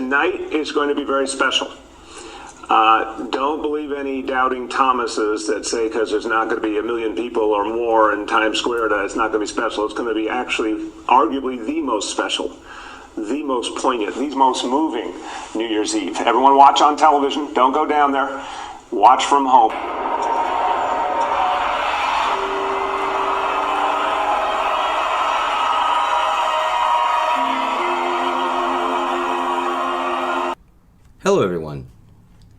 tonight is going to be very special. Don't believe any doubting Thomases that say because there's not going to be 1 million people or more in Times Square that it's not going to be special. It's going to be actually arguably the most special, the most poignant, the most moving New Year's Eve. Everyone watch on television. Don't go down there. Watch from home. Hello everyone.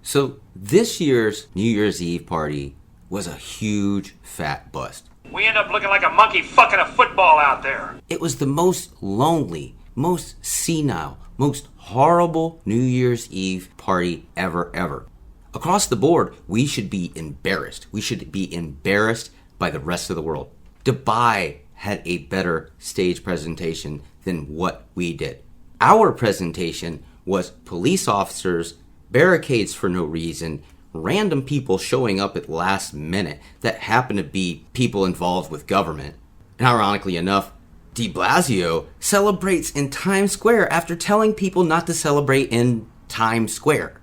So this year's New Year's Eve party was a huge fat bust. We end up looking like a monkey fucking a football out there. It was the most lonely, most senile, most horrible New Year's Eve party ever. Across the board, we should be embarrassed. We should be embarrassed by the rest of the world. Dubai had a better stage presentation than what we did. Our presentation was police officers, barricades for no reason, random people showing up at last minute that happen to be people involved with government. And ironically enough, de Blasio celebrates in Times Square after telling people not to celebrate in Times Square.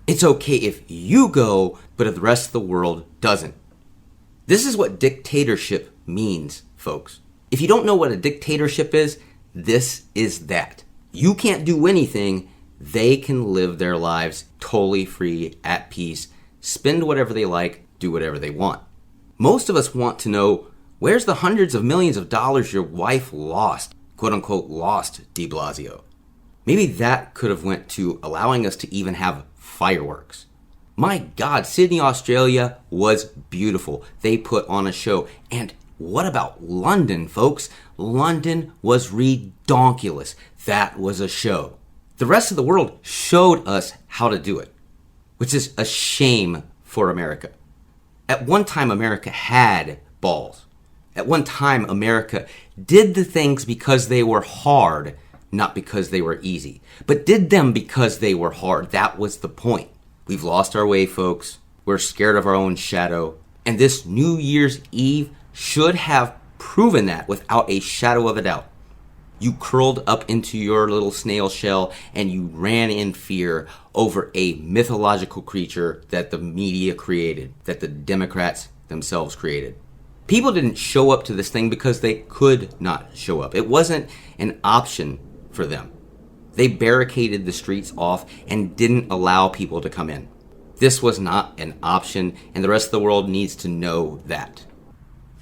It's okay if you go, but if the rest of the world doesn't. This is what dictatorship means, folks. If you don't know what a dictatorship is, this is that. You can't do anything. They can live their lives totally free, at peace, spend whatever they like, do whatever they want. Most of us want to know, where's the hundreds of millions of dollars your wife lost, quote unquote lost, de Blasio? Maybe that could have went to allowing us to even have fireworks. My God, Sydney, Australia was beautiful. They put on a show. And what about London, folks? London was redonkulous. That was a show. The rest of the world showed us how to do it, which is a shame for America. At one time, America had balls. At one time, America did the things because they were hard, not because they were easy, but did them because they were hard. That was the point. We've lost our way, folks. We're scared of our own shadow. And this New Year's Eve should have proven that without a shadow of a doubt. You curled up into your little snail shell and you ran in fear over a mythological creature that the media created, that the Democrats themselves created. People didn't show up to this thing because they could not show up. It wasn't an option for them. They barricaded the streets off and didn't allow people to come in. This was not an option, and the rest of the world needs to know that.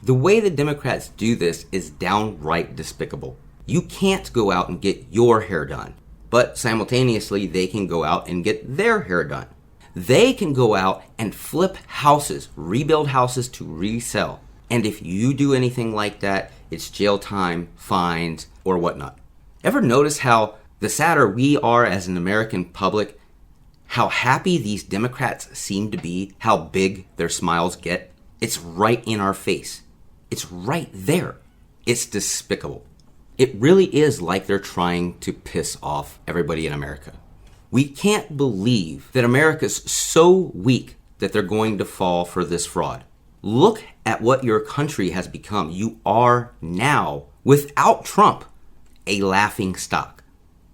The way the Democrats do this is downright despicable. You can't go out and get your hair done, but simultaneously they can go out and get their hair done. They can go out and flip houses, rebuild houses to resell. And if you do anything like that, it's jail time, fines, or whatnot. Ever notice how the sadder we are as an American public, how happy these Democrats seem to be, how big their smiles get? It's right in our face. It's right there. It's despicable. It really is like they're trying to piss off everybody in America. We can't believe that America's so weak that they're going to fall for this fraud. Look at what your country has become. You are now, without Trump, a laughing stock.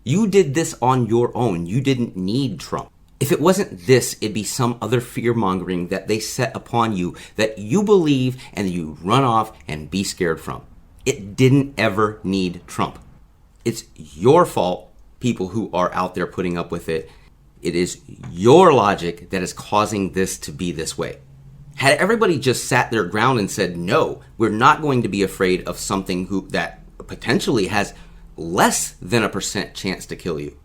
You did this on your own. You didn't need Trump. If it wasn't this, it'd be some other fear-mongering that they set upon you that you believe and you run off and be scared from. It didn't ever need Trump. It's your fault, people who are out there putting up with it. It is your logic that is causing this to be this way. Had everybody just sat their ground and said, no, we're not going to be afraid of something that potentially has less than a % chance to kill you.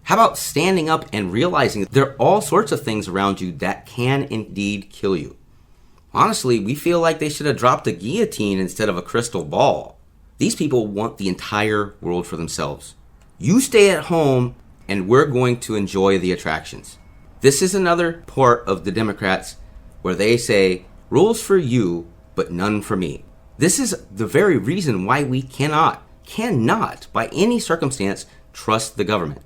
How about standing up and realizing there are all sorts of things around you that can indeed kill you? Honestly, we feel like they should have dropped a guillotine instead of a crystal ball. These people want the entire world for themselves. You stay at home and we're going to enjoy the attractions. This is another part of the Democrats where they say, rules for you, but none for me. This is the very reason why we cannot by any circumstance trust the government.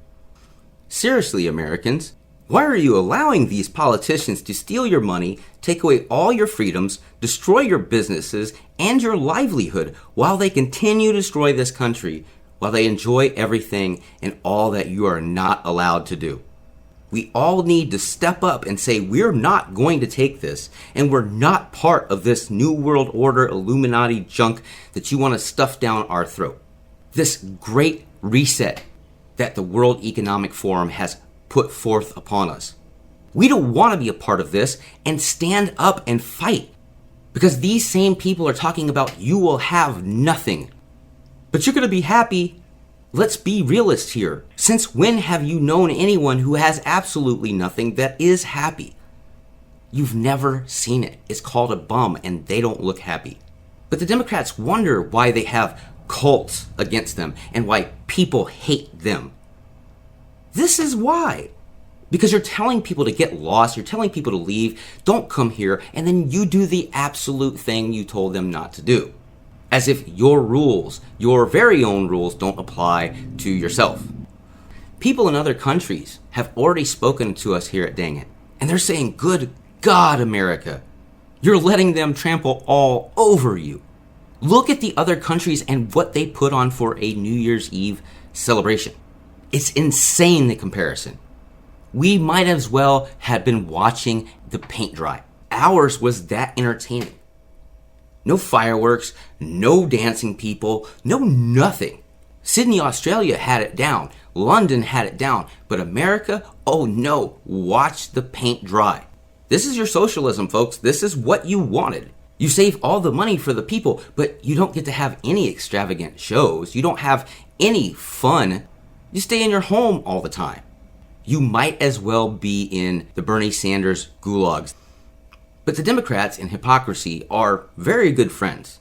Seriously, Americans, why are you allowing these politicians to steal your money, take away all your freedoms, destroy your businesses and your livelihood while they continue to destroy this country while they enjoy everything and all that you are not allowed to do. We all need to step up and say we're not going to take this, and we're not part of this New World Order Illuminati junk that you want to stuff down our throat. This great reset that the World Economic Forum has put forth upon us. We don't want to be a part of this and stand up and fight, because these same people are talking about you will have nothing, but you're going to be happy. Let's be realists here. Since when have you known anyone who has absolutely nothing that is happy? You've never seen it. It's called a bum, and they don't look happy. But the Democrats wonder why they have cults against them and why people hate them. This is why. Because you're telling people to get lost, you're telling people to leave, don't come here, and then you do the absolute thing you told them not to do. As if your rules, your very own rules, don't apply to yourself. People in other countries have already spoken to us here at Dang It, and they're saying, good God, America, you're letting them trample all over you. Look at the other countries and what they put on for a New Year's Eve celebration. It's insane, the comparison. We might as well have been watching the paint dry. Ours was that entertaining. No fireworks, no dancing people, no nothing. Sydney, Australia had it down. London had it down. But America, oh no, watch the paint dry. This is your socialism, folks. This is what you wanted. You save all the money for the people, but you don't get to have any extravagant shows. You don't have any fun. You stay in your home all the time. You might as well be in the Bernie Sanders gulags. But the Democrats, in hypocrisy, are very good friends.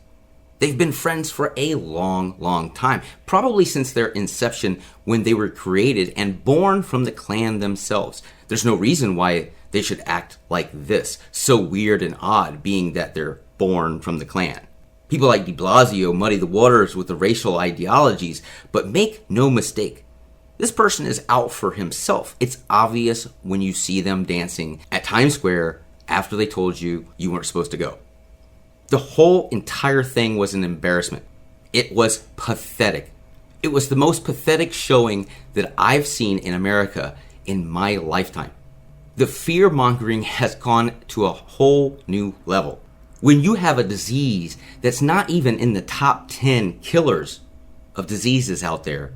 They've been friends for a long, long time, probably since their inception when they were created and born from the Klan themselves. There's no reason why they should act like this, so weird and odd, being that they're born from the Klan. People like de Blasio muddy the waters with the racial ideologies, but make no mistake, this person is out for himself. It's obvious when you see them dancing at Times Square after they told you you weren't supposed to go. The whole entire thing was an embarrassment. It was pathetic. It was the most pathetic showing that I've seen in America in my lifetime. The fear-mongering has gone to a whole new level. When you have a disease that's not even in the top 10 killers of diseases out there,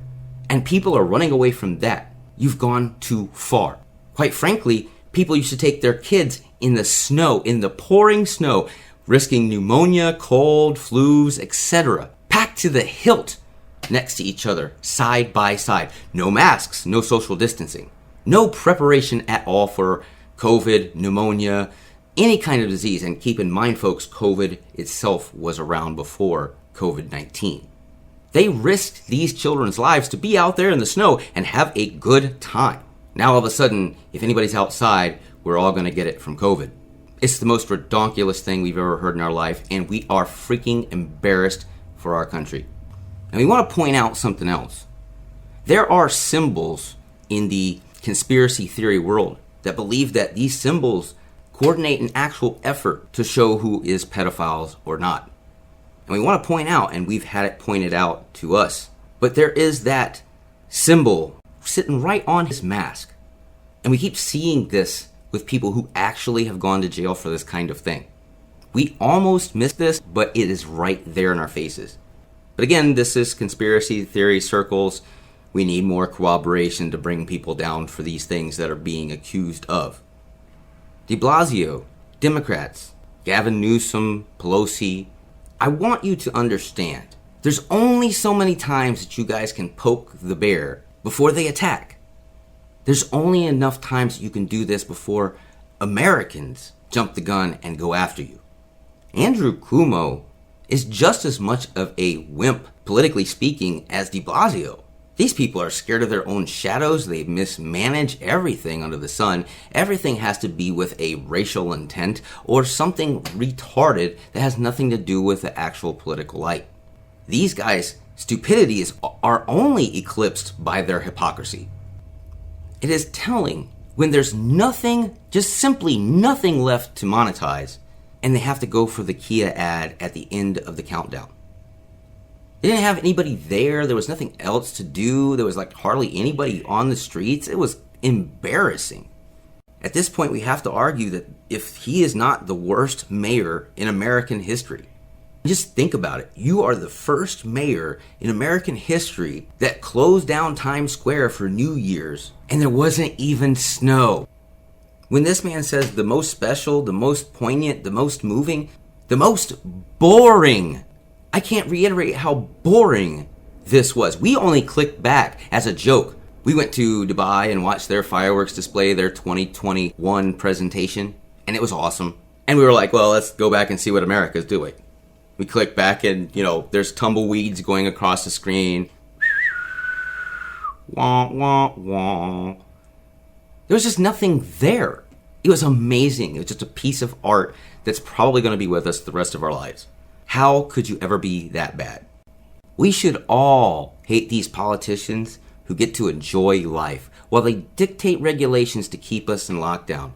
and people are running away from that, you've gone too far. Quite frankly, people used to take their kids in the snow, in the pouring snow, risking pneumonia, cold, flus, etc., packed to the hilt next to each other, side by side. No masks, no social distancing, no preparation at all for COVID, pneumonia, any kind of disease. And keep in mind, folks, COVID itself was around before COVID-19. They risked these children's lives to be out there in the snow and have a good time. Now all of a sudden, if anybody's outside, we're all going to get it from COVID. It's the most redonkulous thing we've ever heard in our life, and we are freaking embarrassed for our country. And we want to point out something else. There are symbols in the conspiracy theory world that believe that these symbols coordinate an actual effort to show who is pedophiles or not. And we want to point out, and we've had it pointed out to us, but there is that symbol sitting right on his mask. And we keep seeing this with people who actually have gone to jail for this kind of thing. We almost missed this, but it is right there in our faces. But again, this is conspiracy theory circles. We need more cooperation to bring people down for these things that are being accused of. De Blasio, Democrats, Gavin Newsom, Pelosi, I want you to understand, there's only so many times that you guys can poke the bear before they attack. There's only enough times you can do this before Americans jump the gun and go after you. Andrew Cuomo is just as much of a wimp, politically speaking, as de Blasio. These people are scared of their own shadows. They mismanage everything under the sun. Everything has to be with a racial intent or something retarded that has nothing to do with the actual political light. These guys' stupidities are only eclipsed by their hypocrisy. It is telling when there's nothing, just simply nothing left to monetize, and they have to go for the Kia ad at the end of the countdown. They didn't have anybody there. There was nothing else to do. There was like hardly anybody on the streets. It was embarrassing. At this point, we have to argue that if he is not the worst mayor in American history, just think about it. You are the first mayor in American history that closed down Times Square for New Year's, and there wasn't even snow. When this man says the most special, the most poignant, the most moving, the most boring, I can't reiterate how boring this was. We only clicked back as a joke. We went to Dubai and watched their fireworks display, their 2021 presentation, and it was awesome. And we were like, well, let's go back and see what America's doing. We click back and, there's tumbleweeds going across the screen. Wah, wah, wah. There was just nothing there. It was amazing. It was just a piece of art that's probably going to be with us the rest of our lives. How could you ever be that bad? We should all hate these politicians who get to enjoy life while they dictate regulations to keep us in lockdown,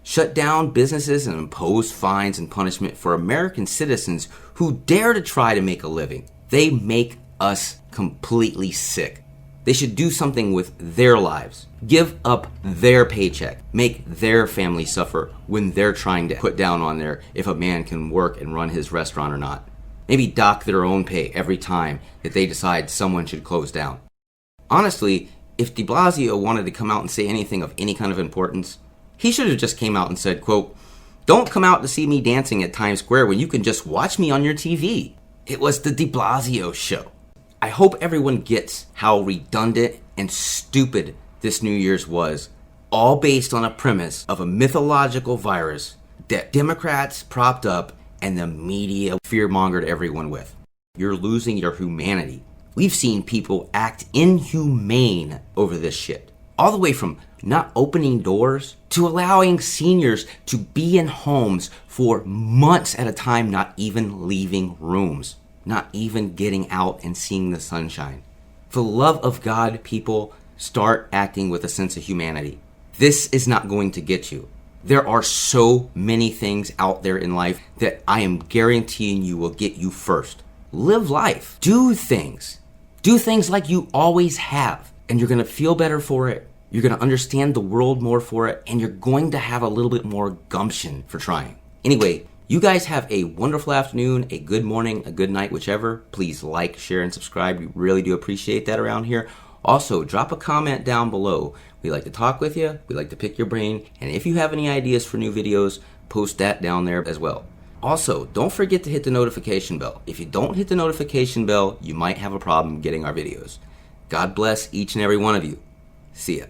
shut down businesses and impose fines and punishment for American citizens who dare to try to make a living. They make us completely sick. They should do something with their lives. Give up their paycheck. Make their family suffer when they're trying to put down on there if a man can work and run his restaurant or not. Maybe dock their own pay every time that they decide someone should close down. Honestly, if de Blasio wanted to come out and say anything of any kind of importance, he should have just came out and said, quote, "Don't come out to see me dancing at Times Square when you can just watch me on your TV." It was the de Blasio show. I hope everyone gets how redundant and stupid this New Year's was, all based on a premise of a mythological virus that Democrats propped up and the media fear-mongered everyone with. You're losing your humanity. We've seen people act inhumane over this shit. All the way from not opening doors to allowing seniors to be in homes for months at a time, not even leaving rooms, not even getting out and seeing the sunshine. For the love of God, people, start acting with a sense of humanity. This is not going to get you. There are so many things out there in life that I am guaranteeing you will get you first. Live life. Do things. Do things like you always have, and you're going to feel better for it. You're going to understand the world more for it, and you're going to have a little bit more gumption for trying. Anyway, you guys have a wonderful afternoon, a good morning, a good night, whichever. Please like, share, and subscribe. We really do appreciate that around here. Also, drop a comment down below. We like to talk with you. We like to pick your brain. And if you have any ideas for new videos, post that down there as well. Also, don't forget to hit the notification bell. If you don't hit the notification bell, you might have a problem getting our videos. God bless each and every one of you. See ya.